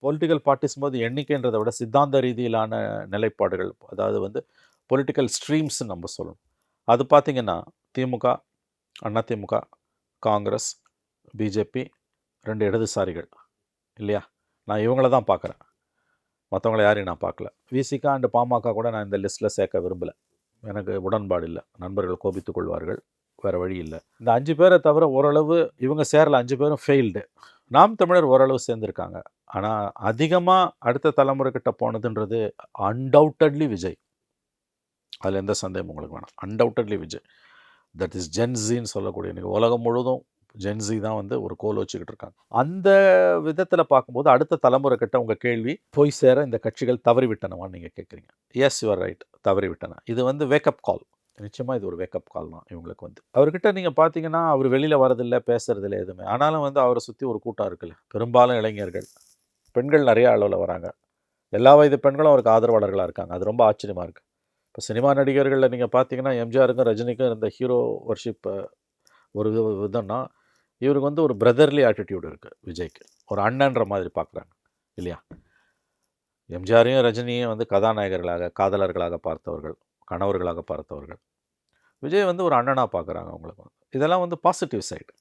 Political parties போது எண்ணிக்கைன்றதை விட சித்தாந்த ரீதியிலான நிலைப்பாடுகள், அதாவது வந்து பொலிட்டிக்கல் ஸ்ட்ரீம்ஸ்ன்னு நம்ம சொல்லணும். அது பார்த்திங்கன்னா திமுக, அதிமுக, காங்கிரஸ், பிஜேபி, 2 இடதுசாரிகள் இல்லையா? நான் இவங்கள தான் பார்க்குறேன், மற்றவங்கள யாரையும் நான் பார்க்கல. விசிகா அண்டு பாமக கூட நான் இந்த லிஸ்ட்டில் சேர்க்க விரும்பலை, எனக்கு உடன்பாடு இல்லை. நண்பர்கள் கோபித்துக் கொள்வார்கள், வேறு வழி இல்லை. இந்த 5 பேரை தவிர ஓரளவு இவங்க சேரல, 5 பேரும் ஃபெயில்டு. நாம் தமிழர் ஓரளவு சேர்ந்துருக்காங்க. ஆனால் அதிகமாக அடுத்த தலைமுறைக்கிட்ட போனதுன்றது அன்டவுட்டட்லி விஜய். அதில் எந்த சந்தேகம் உங்களுக்கு வேணாம். அன்டவுட்டட்லி விஜய். தட் இஸ் ஜென்ஸின்னு சொல்லக்கூடிய, இன்றைக்கி உலகம் முழுதும் ஜென்ஸி தான் வந்து ஒரு கோல் வச்சுக்கிட்டு இருக்காங்க. அந்த விதத்தில் பார்க்கும்போது அடுத்த தலைமுறை கிட்ட உங்கள் கேள்வி, போய் சேர இந்த கட்சிகள் தவறிவிட்டனவான்னு நீங்கள் கேட்குறீங்க. எஸ், யூஆர் ரைட், தவறிவிட்டன. இது வந்து வேக்கப் கால். நிச்சயமாக இது ஒரு வேக்கப் கால் தான் இவங்களுக்கு வந்து. அவர்கிட்ட நீங்கள் பார்த்தீங்கன்னா அவர் வெளியில் வரதில்லை, பேசுறதில்லை எதுவுமே. ஆனாலும் வந்து அவரை சுற்றி ஒரு கூட்டம் இருக்குல்ல, பெரும்பாலும் இளைஞர்கள், பெண்கள் நிறைய அளவில் வராங்க. எல்லா வயது பெண்களும் அவருக்கு ஆதரவாளர்களாக இருக்காங்க. அது ரொம்ப ஆச்சரியமாக இருக்குது. இப்போ சினிமா நடிகர்களில் நீங்கள் பார்த்தீங்கன்னா எம்ஜிஆருக்கும் ரஜினிக்கும் இருந்த ஹீரோ வர்ஷிப் ஒரு விதம்னா, இவருக்கு வந்து ஒரு பிரதர்லி ஆட்டிடியூட் இருக்குது விஜய்க்கு. ஒரு அண்ணன்ற மாதிரி பார்க்குறாங்க இல்லையா? எம்ஜிஆரையும் ரஜினியும் வந்து கதாநாயகர்களாக, காதலர்களாக பார்த்தவர்கள், கணவர்களாக பார்த்தவர்கள். விஜய் வந்து ஒரு அண்ணனாக பார்க்குறாங்க அவங்களுக்கு. இதெல்லாம் வந்து பாசிட்டிவ் சைடு.